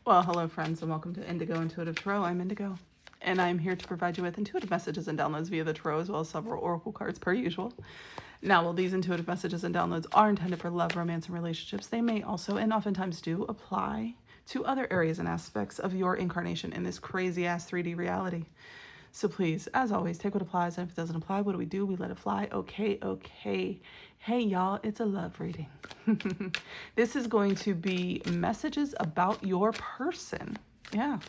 Well, hello friends, and welcome to Indigo Intuitive Tarot. I'm Indigo, and I'm here to provide you with intuitive messages and downloads via the tarot, as well as several oracle cards per usual. Now, while these intuitive messages and downloads are intended for love, romance, and relationships, they may also, and oftentimes do, apply to other areas and aspects of your incarnation in this crazy-ass 3D reality. So please, as always, take what applies, and if it doesn't apply, what do? We let it fly. Okay. Hey, y'all, it's a love reading. This is going to be messages about your person. Yeah,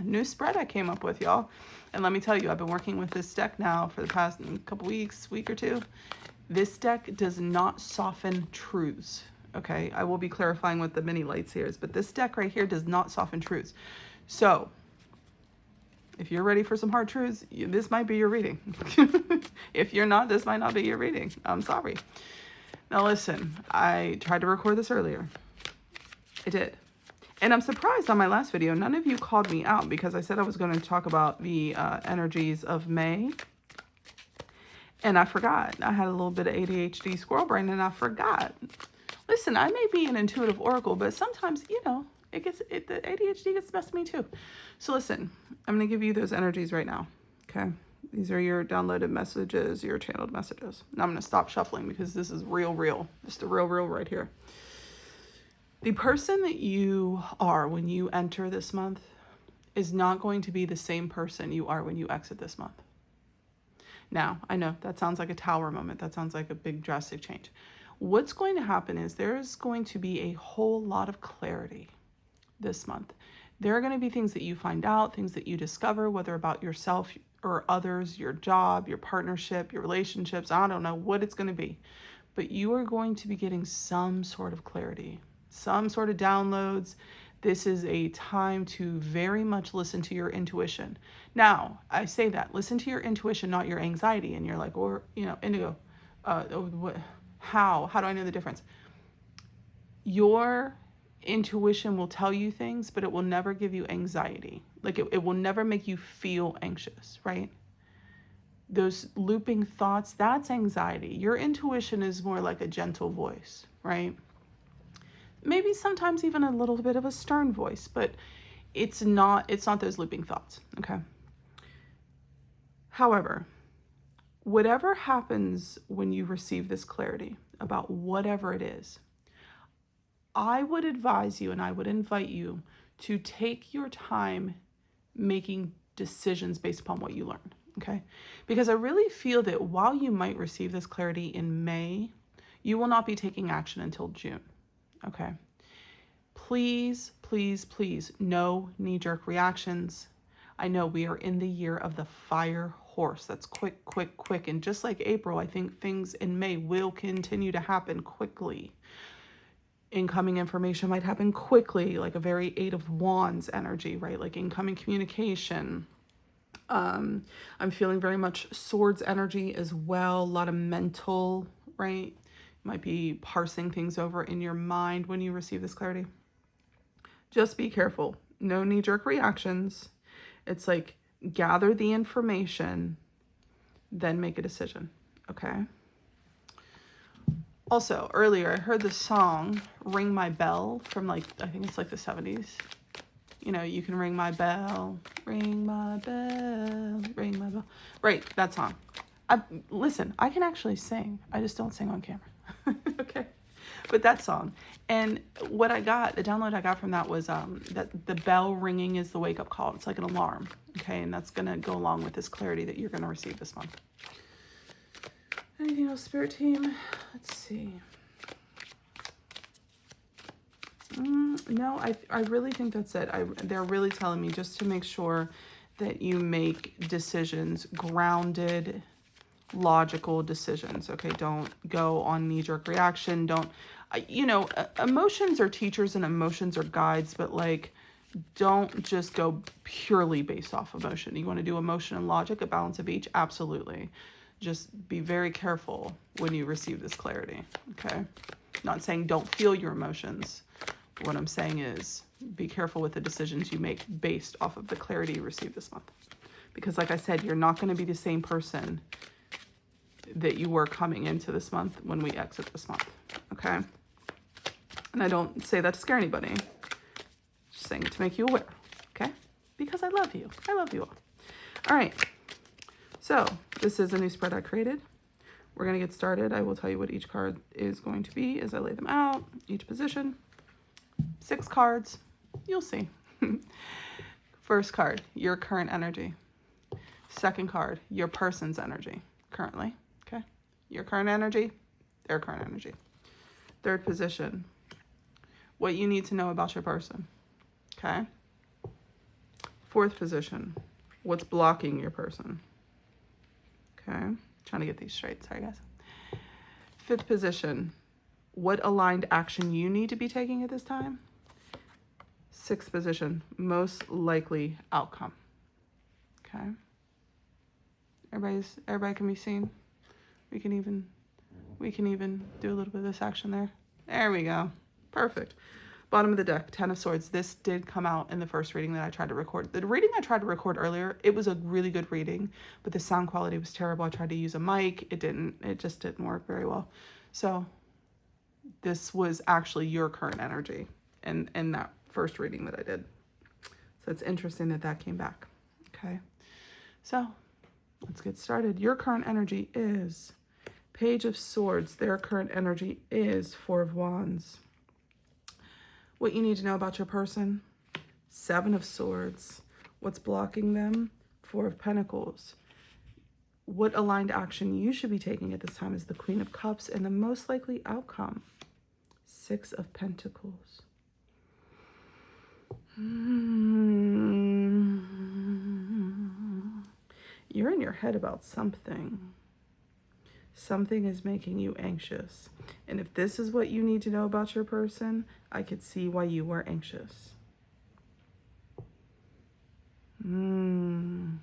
new spread I came up with, y'all. And let me tell you, I've been working with this deck now for the past couple weeks, week or two. This deck does not soften truths, okay? I will be clarifying what the mini lights here is, but this deck right here does not soften truths. So, if you're ready for some hard truths, this might be your reading. If you're not, this might not be your reading. I'm sorry. Now listen, I tried to record this earlier. I did. And I'm surprised on my last video, none of you called me out because I said I was going to talk about the energies of May. And I forgot. I had a little bit of ADHD squirrel brain and I forgot. Listen, I may be an intuitive oracle, but sometimes, the ADHD gets the best of me too. So listen, I'm going to give you those energies right now. Okay. These are your downloaded messages, your channeled messages. Now I'm going to stop shuffling because this is real. Just the real right here. The person that you are when you enter this month is not going to be the same person you are when you exit this month. Now, I know that sounds like a tower moment. That sounds like a big drastic change. What's going to happen is there's going to be a whole lot of clarity this month. There are going to be things that you find out, things that you discover, whether about yourself or others, your job, your partnership, your relationships. I don't know what it's going to be, but you are going to be getting some sort of clarity, some sort of downloads. This is a time to very much listen to your intuition. Now, I say that, listen to your intuition, not your anxiety. And you're like, Indigo, how do I know the difference? Your intuition will tell you things, but it will never give you anxiety. Like it will never make you feel anxious, right? Those looping thoughts, that's anxiety. Your intuition is more like a gentle voice, right? Maybe sometimes even a little bit of a stern voice, but it's not those looping thoughts, okay? However, whatever happens when you receive this clarity about whatever it is, I would advise you and I would invite you to take your time making decisions based upon what you learn, okay? Because I really feel that while you might receive this clarity in May, you will not be taking action until June, okay? Please, no knee-jerk reactions. I know we are in the year of the fire horse. That's quick. And just like April, I think things in May will continue to happen quickly. Incoming information might happen quickly, like a very 8 of Wands energy, right? Like incoming communication. I'm feeling very much Swords energy as well. A lot of mental, right? You might be parsing things over in your mind when you receive this clarity. Just be careful. No knee-jerk reactions. It's like gather the information, then make a decision, okay? Also, earlier I heard the song Ring My Bell from I think it's like the 70s. You can ring my bell, ring my bell, ring my bell. Right, that song. Listen, I can actually sing. I just don't sing on camera. Okay. But that song. And what I got, the download I got from that was that the bell ringing is the wake-up call. It's like an alarm, okay? And that's going to go along with this clarity that you're going to receive this month. Anything else, Spirit Team? Let's see. No, I really think that's it. They're really telling me just to make sure that you make decisions, grounded, logical decisions, okay? Don't go on knee-jerk reaction. Emotions are teachers and emotions are guides, but don't just go purely based off emotion. You want to do emotion and logic, a balance of each? Absolutely. Just be very careful when you receive this clarity, okay? Not saying don't feel your emotions. What I'm saying is be careful with the decisions you make based off of the clarity you receive this month. Because like I said, you're not going to be the same person that you were coming into this month when we exit this month, okay? And I don't say that to scare anybody. Just saying it to make you aware, okay? Because I love you. I love you all. All right. So this is a new spread I created. We're going to get started. I will tell you what each card is going to be as I lay them out, each position. 6 cards. You'll see. First card, your current energy. Second card, your person's energy currently. Okay? Your current energy, their current energy. Third position, what you need to know about your person. Okay? Fourth position, what's blocking your person. Okay? Trying to get these straight. Sorry, guys. Fifth position, what aligned action you need to be taking at this time. Sixth position, most likely outcome. Okay? Everybody can be seen. We can even do a little bit of this action there. There we go. Perfect. Bottom of the deck, 10 of Swords. This did come out in the first reading that I tried to record. The reading I tried to record earlier, it was a really good reading, but the sound quality was terrible. I tried to use a mic. It just didn't work very well. So this was actually your current energy in that first reading that I did. So it's interesting that came back. Okay. So let's get started. Your current energy is Page of Swords. Their current energy is 4 of Wands. What you need to know about your person, 7 of Swords. What's blocking them, 4 of Pentacles. What aligned action you should be taking at this time is the Queen of Cups, and the most likely outcome, 6 of Pentacles. You're in your head about something. Something is making you anxious. And if this is what you need to know about your person, I could see why you were anxious. Don't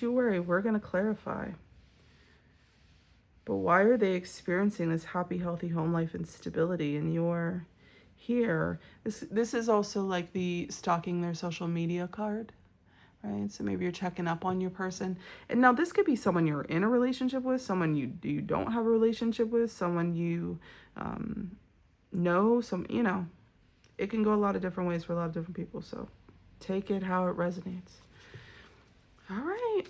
you worry, we're going to clarify. But why are they experiencing this happy, healthy home life and stability and you're here? This is also like the stalking their social media card. Right? So maybe you're checking up on your person. And now this could be someone you're in a relationship with, someone you don't have a relationship with, someone you know, it can go a lot of different ways for a lot of different people. So take it how it resonates. All right.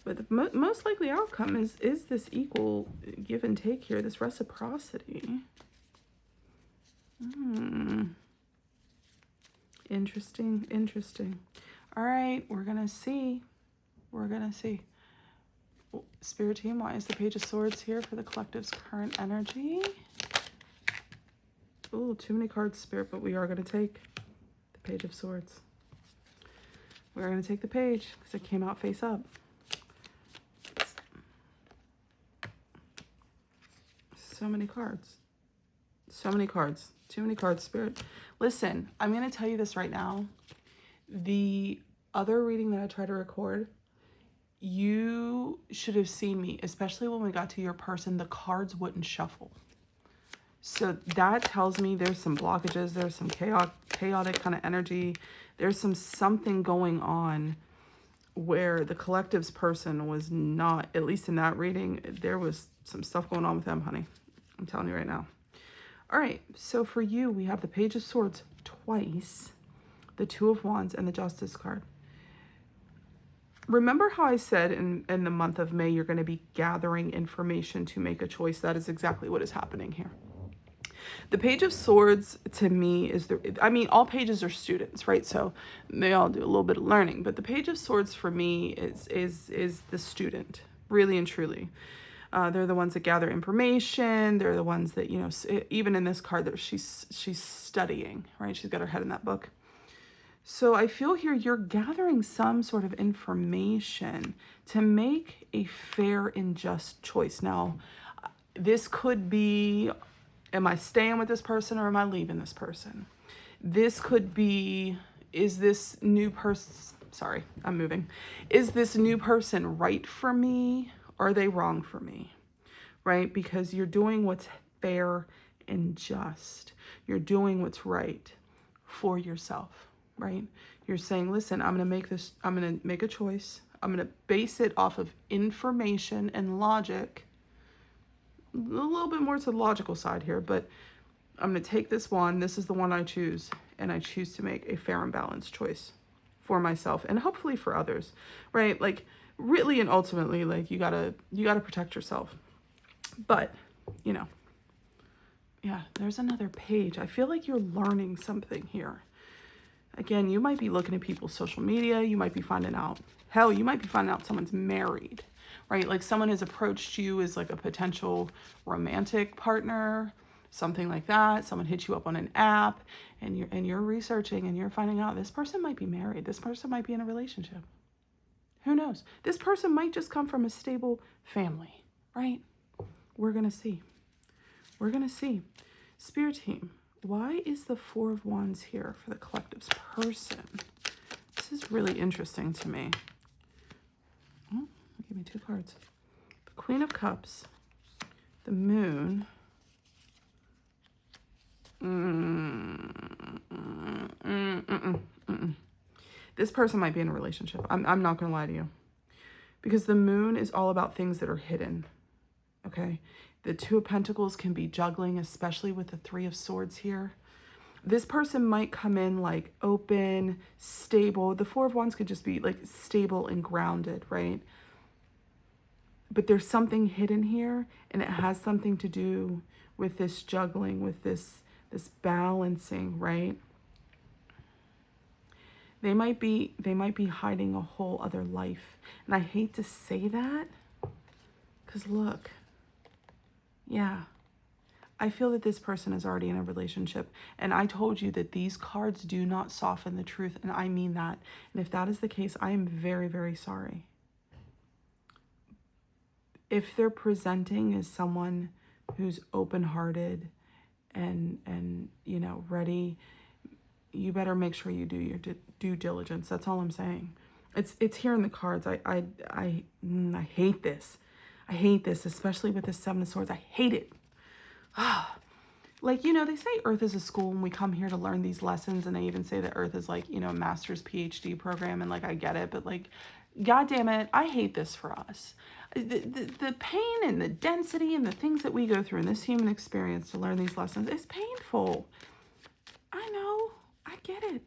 But the most likely outcome is this equal give and take here, this reciprocity. Interesting. All right, we're gonna see. Spirit team, why is the Page of Swords here for the collective's current energy? Oh, too many cards, Spirit, but we are gonna take the Page of Swords. We're gonna take the page because it came out face up. So many cards. Too many cards, Spirit. Listen, I'm going to tell you this right now. The other reading that I tried to record, you should have seen me, especially when we got to your person, the cards wouldn't shuffle. So that tells me there's some blockages, there's some chaotic kind of energy. There's something going on where the collective's person was not, at least in that reading, there was some stuff going on with them, honey. I'm telling you right now. All right, so for you, we have the Page of Swords twice, the 2 of Wands, and the Justice card. Remember how I said in the month of May, you're going to be gathering information to make a choice? That is exactly what is happening here. The Page of Swords, to me, all pages are students, right? So they all do a little bit of learning. But the Page of Swords, for me, is the student, really and truly. They're the ones that gather information. They're the ones that, even in this card, that she's studying, right? She's got her head in that book. So I feel here you're gathering some sort of information to make a fair and just choice. Now, this could be, am I staying with this person or am I leaving this person? This could be, is this new person, is this new person right for me? Are they wrong for me, right? Because you're doing what's fair and just. You're doing what's right for yourself, right? You're saying, listen, I'm going to make a choice. I'm going to base it off of information and logic. A little bit more to the logical side here, but I'm going to take this one. This is the one I choose. and I choose to make a fair and balanced choice for myself and hopefully for others, right? Like really and ultimately, like you gotta protect yourself. But, you know, yeah, there's another page. I feel like you're learning something here. Again, you might be looking at people's social media. You might be finding out, hell, you might be finding out someone's married, right? Like someone has approached you as like a potential romantic partner, something like that. Someone hit you up on an app and you're researching and you're finding out this person might be married. This person might be in a relationship. Who knows? This person might just come from a stable family, right? We're going to see. We're going to see. Spirit team, why is the Four of Wands here for the collective's person? This is really interesting to me. Oh, give me 2 cards. The Queen of Cups, the Moon. This person might be in a relationship. I'm not going to lie to you. Because the Moon is all about things that are hidden. Okay? The Two of Pentacles can be juggling, especially with the Three of Swords here. This person might come in like open, stable. The Four of Wands could just be like stable and grounded, right? But there's something hidden here, and it has something to do with this juggling, with this balancing, right? They might be hiding a whole other life. And I hate to say that, because look, yeah, I feel that this person is already in a relationship. And I told you that these cards do not soften the truth. And I mean that. And if that is the case, I am very, very sorry. If they're presenting as someone who's open-hearted and you know, ready, you better make sure you do your due diligence. That's all I'm saying. It's here in the cards. I hate this. I hate this, especially with the Seven of Swords. I hate it. Like, you know, they say Earth is a school and we come here to learn these lessons. And they even say that Earth is like, you know, a master's PhD program. And like, I get it. But like, God damn it, I hate this for us. The pain and the density and the things that we go through in this human experience to learn these lessons is painful. I know. I get it.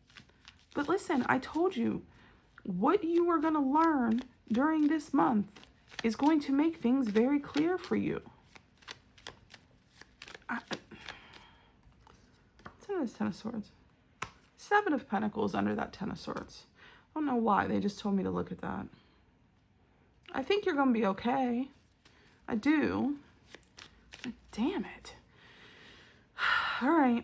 But listen, I told you, what you are going to learn during this month is going to make things very clear for you. What's in this Ten of Swords? Seven of Pentacles under that Ten of Swords. I don't know why. They just told me to look at that. I think you're going to be okay. I do. But damn it. All right.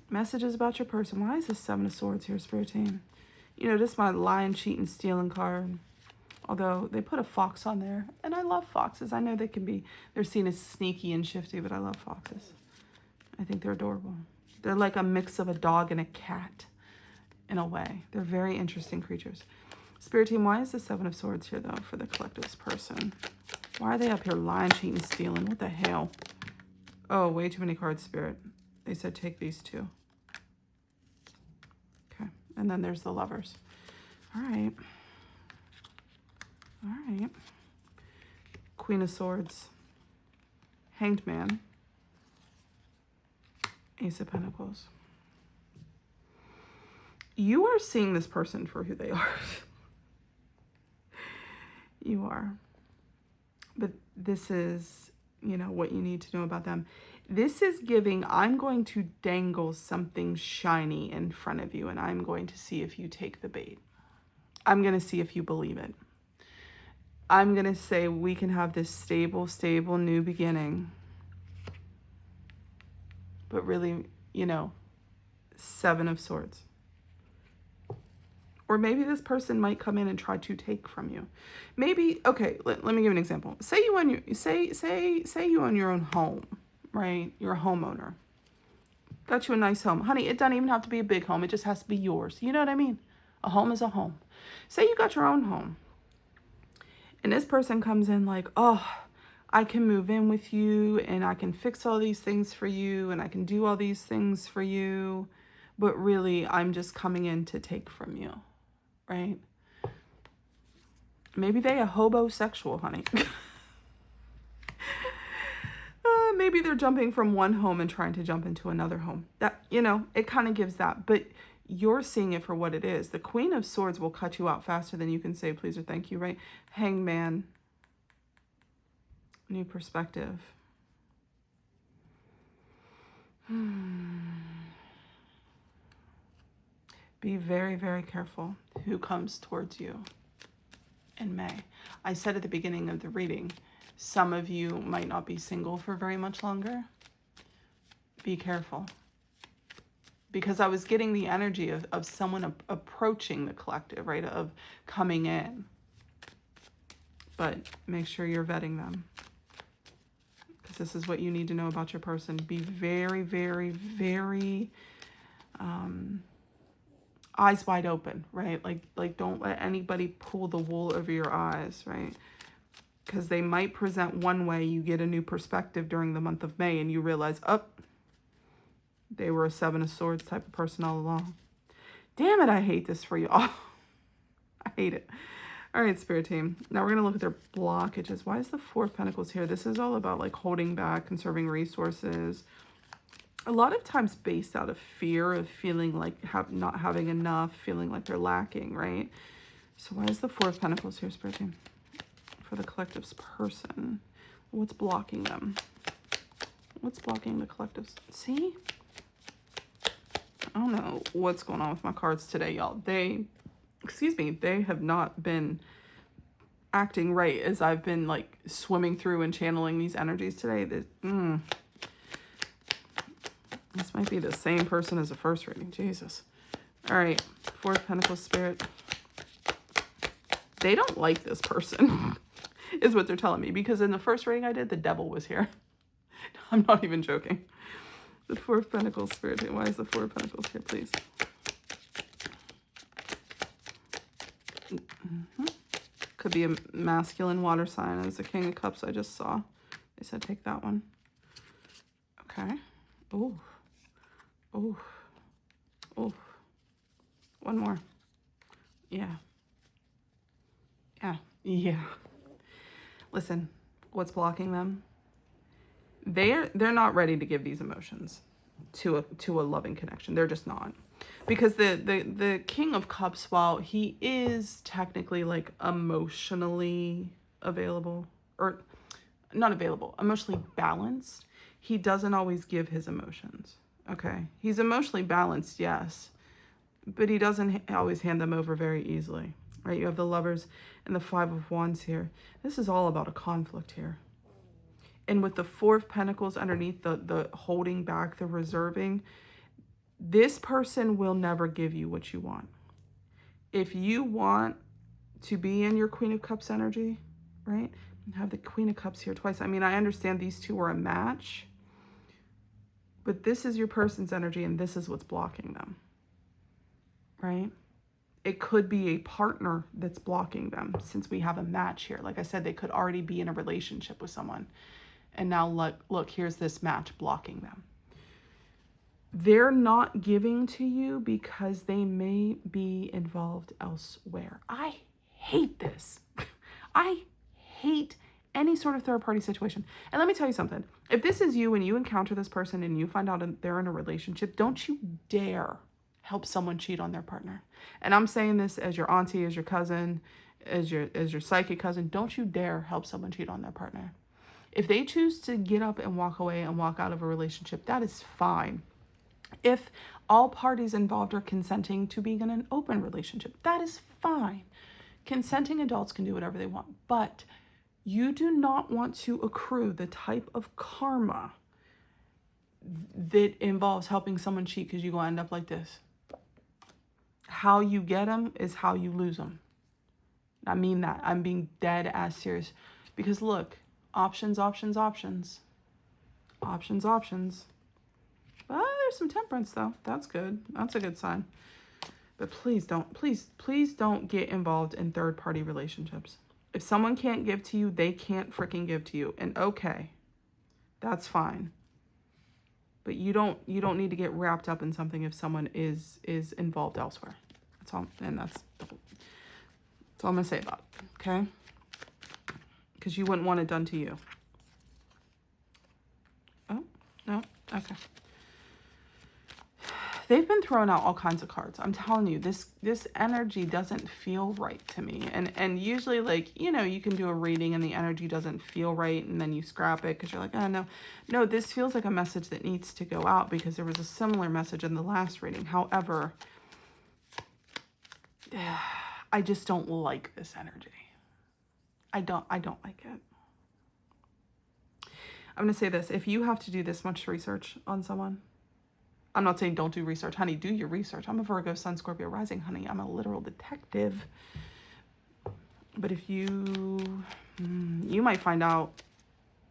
Messages about your person. Why is this Seven of Swords here, Spirit team? You know, this is my lying, cheating, stealing card. Although they put a fox on there. And I love foxes. I know they're seen as sneaky and shifty, but I love foxes. I think they're adorable. They're like a mix of a dog and a cat in a way. They're very interesting creatures. Spirit team, why is the Seven of Swords here, though, for the collective's person? Why are they up here lying, cheating, stealing? What the hell? Oh, way too many cards, Spirit. They said take these 2. Okay. And then there's the Lovers. All right. All right. Queen of Swords. Hanged Man. Ace of Pentacles. You are seeing this person for who they are. You are. But this is, you know, what you need to know about them. This is giving, I'm going to dangle something shiny in front of you, and I'm going to see if you take the bait. I'm going to see if you believe it. I'm going to say we can have this stable new beginning. But really, you know, Seven of Swords. Or maybe this person might come in and try to take from you. Maybe, okay, let me give you an example. Say you own your own home, right? You're a homeowner. Got you a nice home. Honey, it doesn't even have to be a big home. It just has to be yours. You know what I mean? A home is a home. Say you got your own home. And this person comes in like, oh, I can move in with you and I can fix all these things for you and I can do all these things for you. But really, I'm just coming in to take from you, right? Maybe they a hobosexual, honey. maybe they're jumping from one home and trying to jump into another home. That, you know, it kind of gives that. But you're seeing it for what it is. The Queen of Swords will cut you out faster than you can say please or thank you, right? Hangman. New perspective. Be very, very careful who comes towards you in May. I said at the beginning of the reading, some of you might not be single for very much longer. Be careful. Because I was getting the energy of someone approaching the collective, right? Of coming in. But make sure you're vetting them. Because this is what you need to know about your person. Be very, very, very eyes wide open, right? Like don't let anybody pull the wool over your eyes, right? Because they might present one way, you get a new perspective during the month of May, and you realize, oh, they were a Seven of Swords type of person all along. Damn it, I hate this for you all. I hate it. All right, Spirit team. Now we're going to look at their blockages. Why is the Four of Pentacles here? This is all about like holding back, conserving resources. A lot of times based out of fear of feeling like not having enough, feeling like they're lacking, right? So why is the Four of Pentacles here, Spirit team? For the collective's person. What's blocking them? What's blocking the collectives? See? I don't know what's going on with my cards today, y'all. They have not been acting right as I've been like swimming through and channeling these energies today. This might be the same person as the first reading. Jesus. All right. Four of Pentacles, Spirit. They don't like this person, is what they're telling me. Because in the first reading I did, the devil was here. I'm not even joking. The Four of Pentacles, Spirit. Why is the Four of Pentacles here, please? Could be a masculine water sign. It was the King of Cups I just saw. They said take that one. Okay. Ooh. Ooh. Ooh. One more. Yeah. Yeah. Yeah. Listen, what's blocking them? They're not ready to give these emotions to a loving connection. They're just not. Because the King of Cups, while he is technically like emotionally available, or not available, emotionally balanced, he doesn't always give his emotions. Okay. He's emotionally balanced, yes, but he doesn't always hand them over very easily, right? You have the Lovers and the Five of Wands here. This is all about a conflict here. And with the Four of Pentacles underneath, the holding back, the reserving, this person will never give you what you want. If you want to be in your Queen of Cups energy, right? Have the Queen of Cups here twice. I mean, I understand these two are a match, but this is your person's energy and this is what's blocking them, right? It could be a partner that's blocking them since we have a match here. Like I said, they could already be in a relationship with someone. And now look, here's this match blocking them. They're not giving to you because they may be involved elsewhere. I hate this. I hate any sort of third party situation. And let me tell you something. If this is you and you encounter this person and you find out they're in a relationship, don't you dare help someone cheat on their partner. And I'm saying this as your auntie, as your cousin, as your psychic cousin. Don't you dare help someone cheat on their partner. If they choose to get up and walk away and walk out of a relationship, that is fine. If all parties involved are consenting to being in an open relationship, that is fine. Consenting adults can do whatever they want, but you do not want to accrue the type of karma that involves helping someone cheat because you're going to end up like this. How you get them is how you lose them. I mean that. I'm being dead ass serious. Because look, options. Options. Well, there's some temperance though. That's good. That's a good sign. But please don't get involved in third party relationships. If someone can't give to you, they can't freaking give to you. And okay, that's fine. But you don't need to get wrapped up in something if someone is involved elsewhere. That's all. And that's all I'm gonna say about it. Okay? Because you wouldn't want it done to you. No? Okay. They've been throwing out all kinds of cards. I'm telling you, this energy doesn't feel right to me. And usually, like, you know, you can do a reading and the energy doesn't feel right and then you scrap it because you're like, oh, no. No, this feels like a message that needs to go out because there was a similar message in the last reading. However, I just don't like this energy. I don't like it. I'm going to say this. If you have to do this much research on someone, I'm not saying don't do research. Honey, do your research. I'm a Virgo, Sun, Scorpio, rising, honey. I'm a literal detective. But if you might find out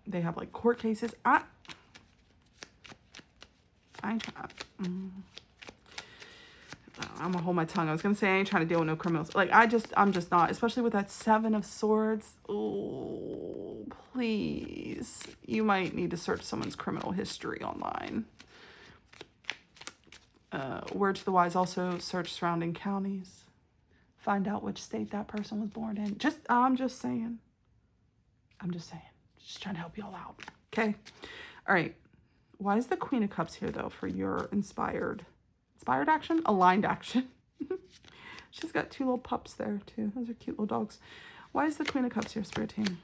they have like court cases. I ain't trying. I'm gonna hold my tongue. I was gonna say I ain't trying to deal with no criminals. Like I'm just not. Especially with that 7 of Swords. Oh, please. You might need to search someone's criminal history online. Word to the wise, also search surrounding counties. Find out which state that person was born in. I'm just saying. Just trying to help y'all out. Okay? All right. Why is the Queen of Cups here, though, for your inspired action? Aligned action. She's got 2 little pups there, too. Those are cute little dogs. Why is the Queen of Cups here, Spirit Team?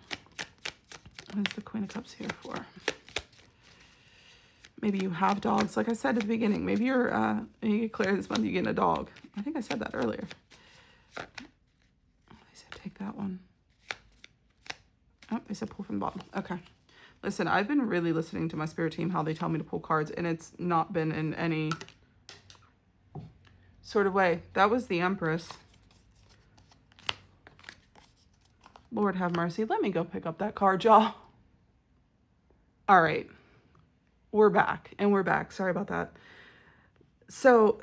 What is the Queen of Cups here for? Maybe you have dogs. Like I said at the beginning, maybe you get clear this month, you're getting a dog. I think I said that earlier. They said take that one. Oh, they said pull from the bottom. Okay. Listen, I've been really listening to my spirit team, how they tell me to pull cards, and it's not been in any sort of way. That was the Empress. Lord have mercy. Let me go pick up that card, y'all. All right. We're back. Sorry about that. So,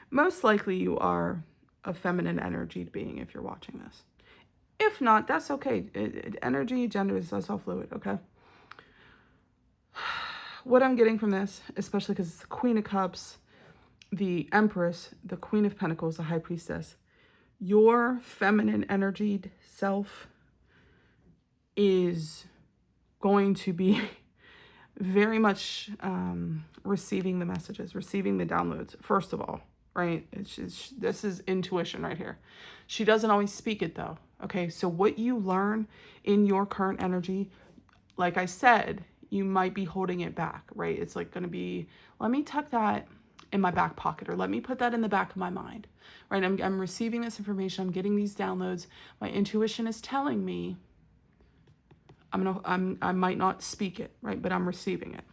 most likely you are a feminine energy being if you're watching this. If not, that's okay. Energy, gender is all fluid, okay? What I'm getting from this, especially because it's the Queen of Cups, the Empress, the Queen of Pentacles, the High Priestess, your feminine energied self is going to be very much receiving the messages, receiving the downloads, first of all, right? This is intuition right here. She doesn't always speak it, though, okay? So what you learn in your current energy, like I said, you might be holding it back, right? It's like going to be, let me tuck that in my back pocket, or let me put that in the back of my mind, right? I'm receiving this information. I'm getting these downloads. My intuition is telling me I might not speak it, right? But I'm receiving it.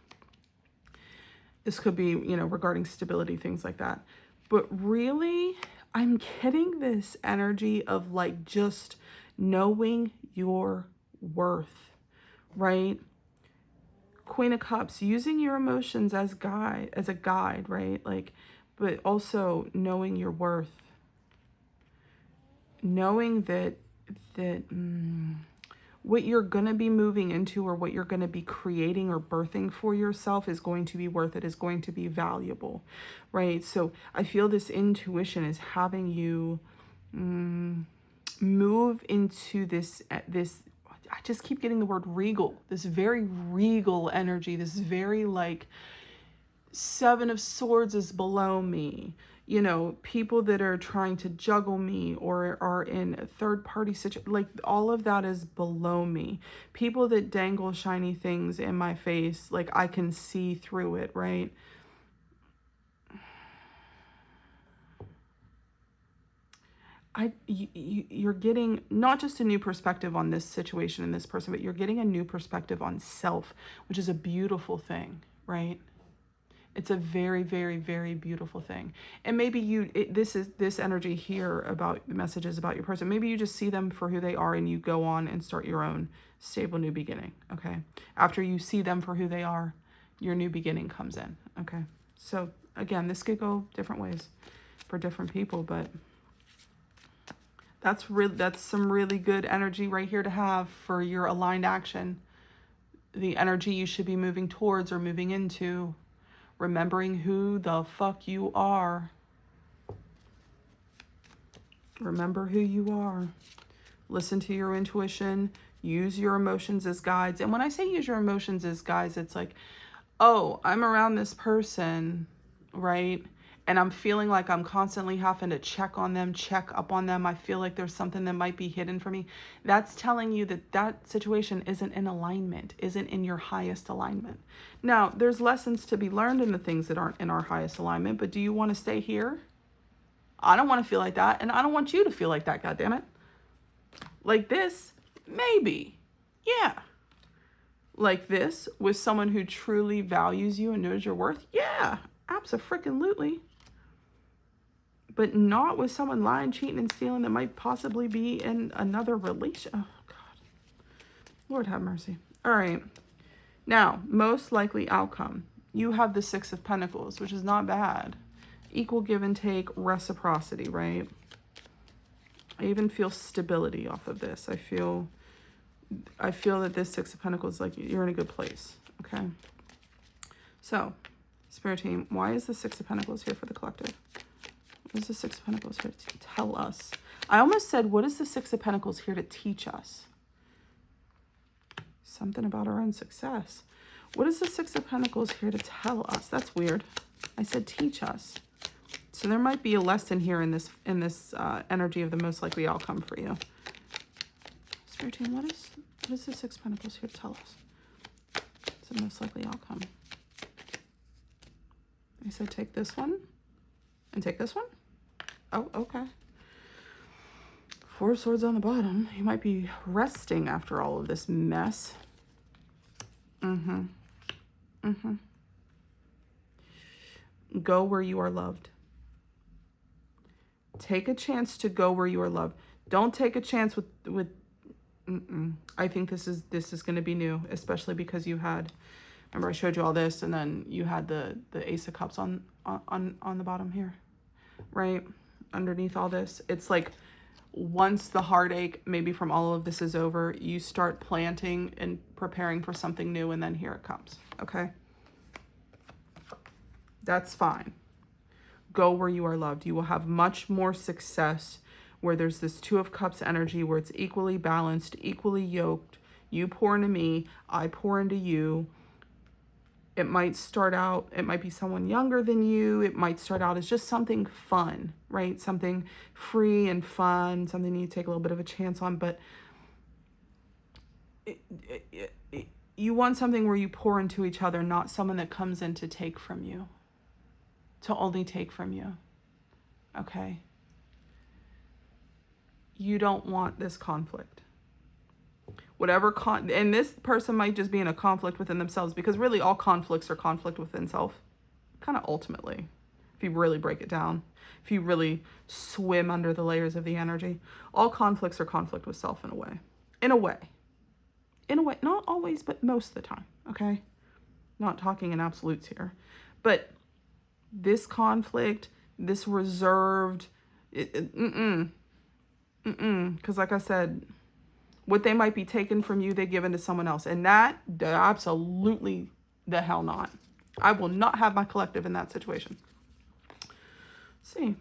This could be, regarding stability, things like that. But really, I'm getting this energy of like just knowing your worth, right? Queen of Cups, using your emotions as a guide, right? Like, but also knowing your worth. Knowing that what you're going to be moving into or what you're going to be creating or birthing for yourself is going to be worth it, is going to be valuable, right? So I feel this intuition is having you move into this, I just keep getting the word regal, this very regal energy, this very like 7 of Swords is below me. People that are trying to juggle me or are in a third party situation, like all of that is below me. People that dangle shiny things in my face, like I can see through it, right? You're getting not just a new perspective on this situation and this person, but you're getting a new perspective on self, which is a beautiful thing, right? It's a very, very, very beautiful thing. And maybe this energy here about the messages about your person. Maybe you just see them for who they are and you go on and start your own stable new beginning. Okay. After you see them for who they are, your new beginning comes in. Okay. So again, this could go different ways for different people, but that's some really good energy right here to have for your aligned action. The energy you should be moving towards or moving into. Remembering who the fuck you are. Remember who you are. Listen to your intuition. Use your emotions as guides. And when I say use your emotions as guides, it's like, oh, I'm around this person, right? And I'm feeling like I'm constantly having to check on them, check up on them. I feel like there's something that might be hidden from me. That's telling you that that situation isn't in alignment, isn't in your highest alignment. Now, there's lessons to be learned in the things that aren't in our highest alignment, but do you want to stay here? I don't want to feel like that, and I don't want you to feel like that, goddammit. Like this, maybe. Yeah. Like this, with someone who truly values you and knows your worth? Yeah, abso-freaking-lutely. But not with someone lying, cheating, and stealing that might possibly be in another relation. Oh, God. Lord have mercy. All right. Now, most likely outcome. You have the Six of Pentacles, which is not bad. Equal give and take, reciprocity, right? I even feel stability off of this. I feel that this Six of Pentacles, like, you're in a good place, okay? So, Spirit team, why is the Six of Pentacles here for the collective? What is the Six of Pentacles here to tell us? I almost said, what is the Six of Pentacles here to teach us? Something about our own success. What is the Six of Pentacles here to tell us? That's weird. I said teach us. So there might be a lesson here in this energy of the most likely outcome for you. Spirit team, what is the Six of Pentacles here to tell us? It's the most likely outcome. I said take this one and take this one. Oh, okay. Four of Swords on the bottom. You might be resting after all of this mess. Go where you are loved. Take a chance to go where you are loved. Don't take a chance with I think this is going to be new, especially because you had, remember I showed you all this, and then you had the Ace of Cups on the bottom here, right? Underneath all this. It's like once the heartache maybe from all of this is over, you start planting and preparing for something new, and then here it comes, okay? That's fine. Go where you are loved. You will have much more success where there's this Two of Cups energy, where it's equally balanced, equally yoked. You pour into me, I pour into you. It might start out, it might be someone younger than you. It might start out as just something fun, right? Something free and fun, something you take a little bit of a chance on. But you want something where you pour into each other, not someone that comes in to take from you, to only take from you, okay? You don't want this conflict. Whatever and this person might just be in a conflict within themselves, because really all conflicts are conflict within self, kind of ultimately, if you really break it down, if you really swim under the layers of the energy. All conflicts are conflict with self in a way, not always, but most of the time, okay? Not talking in absolutes here, but this conflict, this reserved, because like I said, what they might be taken from you, they give into someone else. And that, absolutely the hell not. I will not have my collective in that situation. Let's see.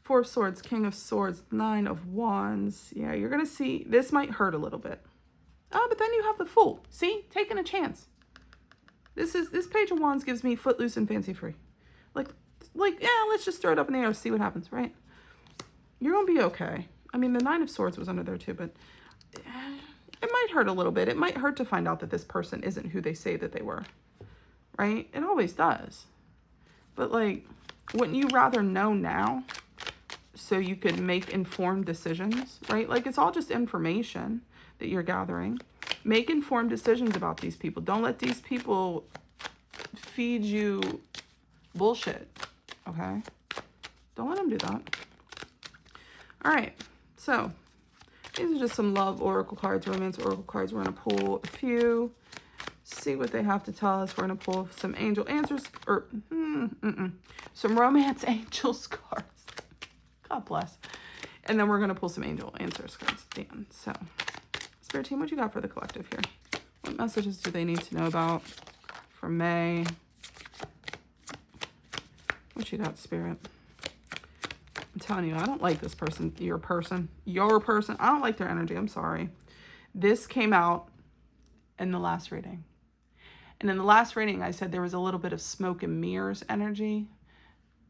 Four of Swords, King of Swords, Nine of Wands. Yeah, you're going to see, this might hurt a little bit. Oh, but then you have the Fool. See? Taking a chance. This Page of Wands gives me footloose and fancy free. Like, yeah, let's just throw it up in the air, see what happens, right? You're going to be okay. I mean, the Nine of Swords was under there too, but it might hurt a little bit. It might hurt to find out that this person isn't who they say that they were, right? It always does. But like, wouldn't you rather know now so you could make informed decisions, right? Like, it's all just information that you're gathering. Make informed decisions about these people. Don't let these people feed you bullshit, okay? Don't let them do that. All right, so these are just some love oracle cards, romance oracle cards. We're going to pull a few, see what they have to tell us. We're going to pull some angel answers, or some romance angels cards. God bless. And then we're going to pull some angel answers cards at the end. So, Spirit team, what you got for the collective here? What messages do they need to know about for May? What you got, Spirit? I'm telling you, I don't like this person. Your person. I don't like their energy. I'm sorry. This came out in the last reading. And in the last reading, I said there was a little bit of smoke and mirrors energy.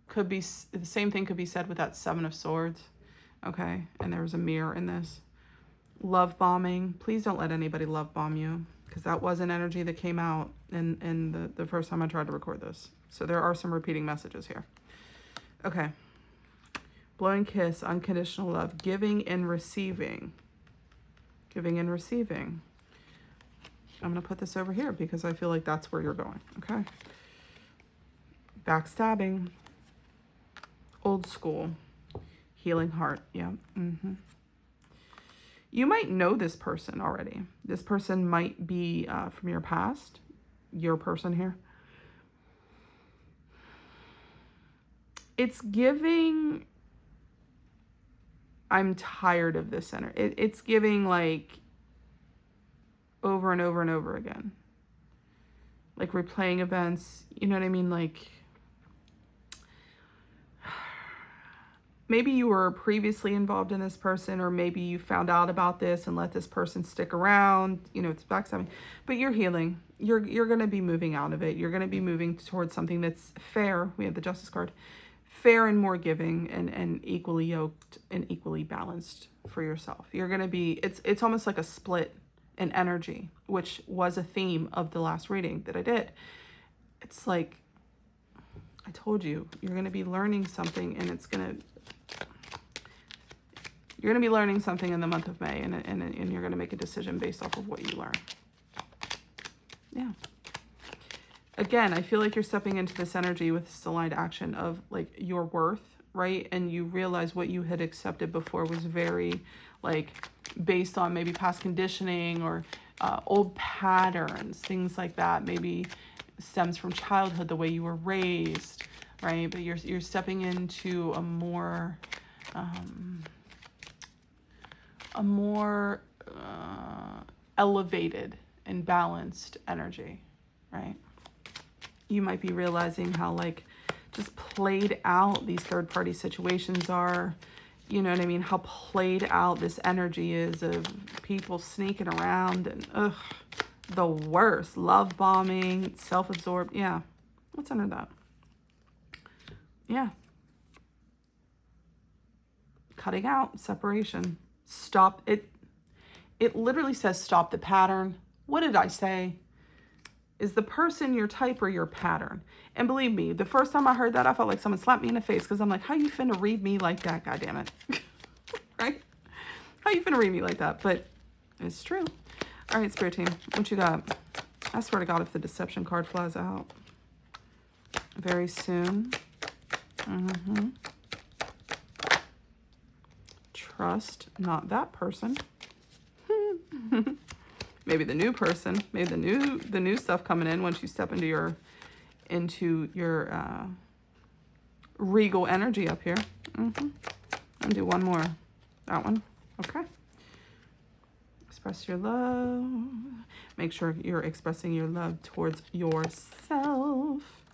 Could be the same thing could be said with that Seven of Swords. Okay, and there was a mirror in this. Love bombing. Please don't let anybody love bomb you, because that was an energy that came out in the first time I tried to record this. So there are some repeating messages here. Okay. Blowing kiss, unconditional love, giving and receiving. Giving and receiving. I'm going to put this over here because I feel like that's where you're going. Okay. Backstabbing. Old school. Healing heart. Yeah. You might know this person already. This person might be from your past. Your person here. It's giving, I'm tired of this center. It's giving like over and over and over again. Like replaying events, you know what I mean? Like maybe you were previously involved in this person, or maybe you found out about this and let this person stick around. You know, it's backstabbing, but you're healing. You're going to be moving out of it. You're going to be moving towards something that's fair. We have the Justice card. Fair and more giving and equally yoked and equally balanced for yourself. You're going to be, it's almost like a split in energy, which was a theme of the last reading that I did. It's like, I told you, you're going to be learning something, and you're going to be learning something in the month of May, and you're going to make a decision based off of what you learn. Yeah. Again, I feel like you're stepping into this energy with this aligned action of like your worth, right? And you realize what you had accepted before was very like based on maybe past conditioning or old patterns, things like that. Maybe stems from childhood, the way you were raised, right? But you're stepping into a more elevated and balanced energy, right? You might be realizing how like just played out these third party situations are, you know what I mean? How played out this energy is of people sneaking around and the worst. Love bombing, self-absorbed. Yeah. What's under that? Yeah. Cutting out, separation. Stop it. It literally says stop the pattern. What did I say? Is the person your type or your pattern? And believe me, the first time I heard that, I felt like someone slapped me in the face, because I'm like, how you finna read me like that, goddammit? Right? How you finna read me like that? But it's true. All right, Spirit Team, what you got? I swear to God, if the deception card flies out very soon. Trust not that person. Maybe the new person, maybe the new stuff coming in once you step into your regal energy up here. And do one more. That one. Okay. Express your love. Make sure you're expressing your love towards yourself.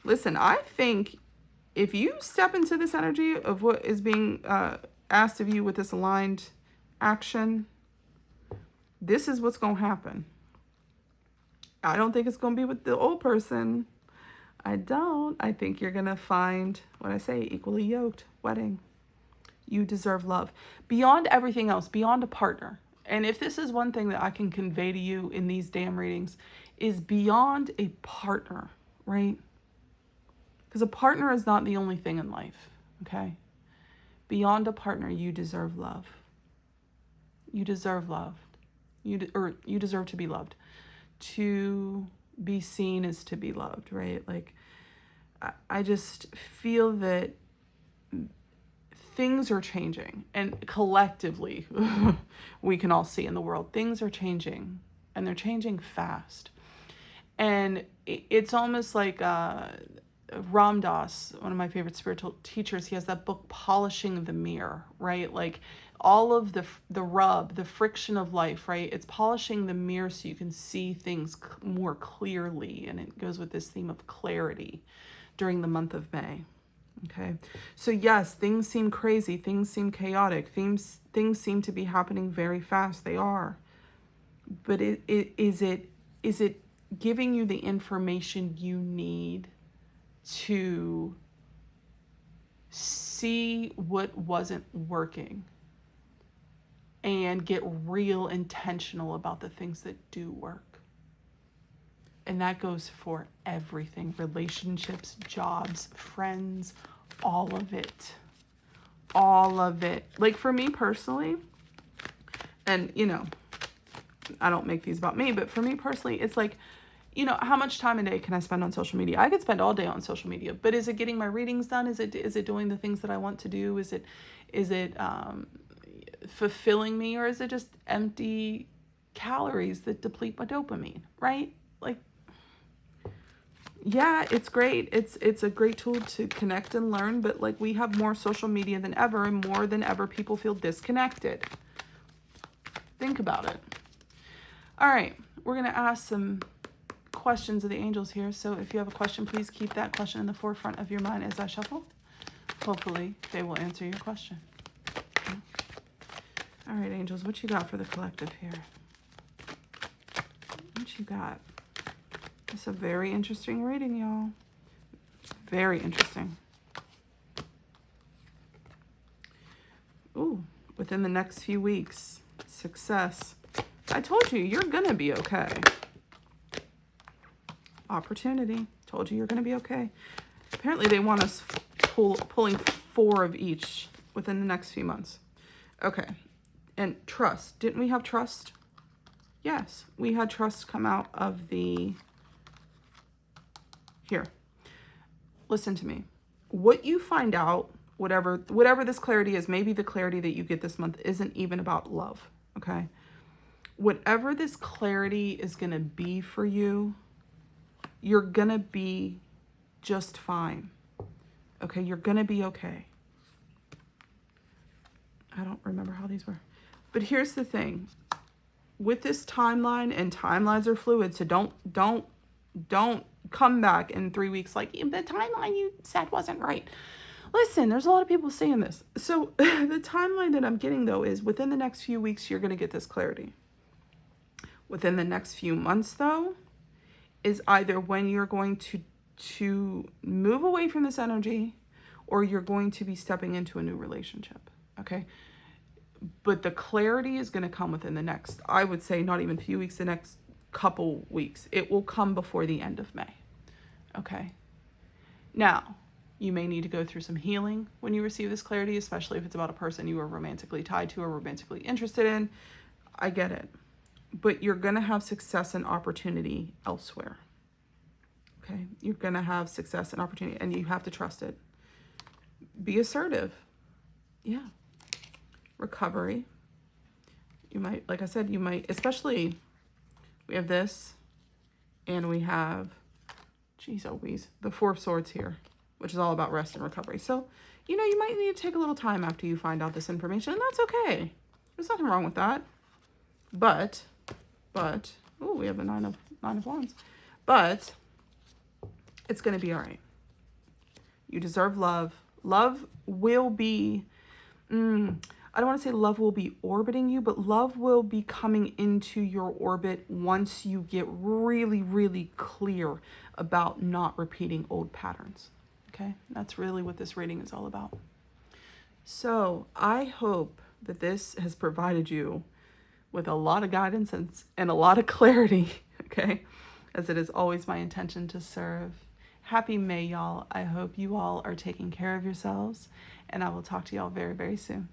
Listen, I think if you step into this energy of what is being asked of you with this aligned action, this is what's going to happen. I don't think it's going to be with the old person. I don't. I think you're going to find, what I say, equally yoked wedding. You deserve love. Beyond everything else, beyond a partner. And if this is one thing that I can convey to you in these damn readings, is beyond a partner, right? Because a partner is not the only thing in life, okay? Beyond a partner, you deserve love. You deserve love. You deserve to be loved. To be seen is to be loved, right? Like, I just feel that things are changing, and collectively, we can all see in the world, things are changing, and they're changing fast. And it's almost like Ram Dass, one of my favorite spiritual teachers, he has that book, Polishing the Mirror, right? Like all of the rub, the friction of life, right? It's polishing the mirror so you can see things more clearly. And it goes with this theme of clarity during the month of May. Okay. So yes, things seem crazy. Things seem chaotic. Things seem to be happening very fast. They are. but is it giving you the information you need to see what wasn't working and get real intentional about the things that do work? And that goes for everything: relationships, jobs, friends, all of it. All of it. Like for me personally, and I don't make these about me, but for me personally, it's like, how much time a day can I spend on social media? I could spend all day on social media, but is it getting my readings done? Is it doing the things that I want to do? Is it fulfilling me, or is it just empty calories that deplete my dopamine, right? Like, yeah, it's great. It's a great tool to connect and learn, but like, we have more social media than ever, and more than ever people feel disconnected. Think about it. All right, we're going to ask some questions of the angels here. So if you have a question, please keep that question in the forefront of your mind as I shuffle. Hopefully they will answer your question. Okay. All right, angels, what you got for the collective here? What you got? It's a very interesting reading, y'all. Very interesting. Ooh, within the next few weeks, success. I told you, you're going to be okay. Opportunity. Told you you're going to be okay. Apparently they want us pulling 4 of each within the next few months. Okay. And trust. Didn't we have trust? Yes. We had trust come out of the... Here. Listen to me. What you find out, whatever this clarity is, maybe the clarity that you get this month isn't even about love. Okay? Whatever this clarity is going to be for you, you're going to be just fine. Okay? You're going to be okay. I don't remember how these were. But here's the thing. With this timeline, and timelines are fluid, so don't come back in 3 weeks like, the timeline you said wasn't right. Listen, there's a lot of people saying this. So the timeline that I'm getting, though, is within the next few weeks, you're going to get this clarity. Within the next few months, though, is either when you're going to move away from this energy, or you're going to be stepping into a new relationship. Okay? But the clarity is going to come within the next, I would say, not even a few weeks, the next couple weeks. It will come before the end of May. Okay? Now, you may need to go through some healing when you receive this clarity, especially if it's about a person you are romantically tied to or romantically interested in. I get it. But you're going to have success and opportunity elsewhere. Okay? You're going to have success and opportunity, and you have to trust it. Be assertive. Yeah. Recovery. You might, like I said, especially, we have this, and we have, the 4 of Swords here, which is all about rest and recovery. So, you might need to take a little time after you find out this information, and that's okay. There's nothing wrong with that. But, we have the nine of Wands. But it's going to be all right. You deserve love. Love will be, I don't want to say love will be orbiting you, but love will be coming into your orbit once you get really, really clear about not repeating old patterns. Okay? That's really what this reading is all about. So I hope that this has provided you with a lot of guidance and a lot of clarity, okay? As it is always my intention to serve. Happy May, y'all. I hope you all are taking care of yourselves, and I will talk to y'all very, very soon.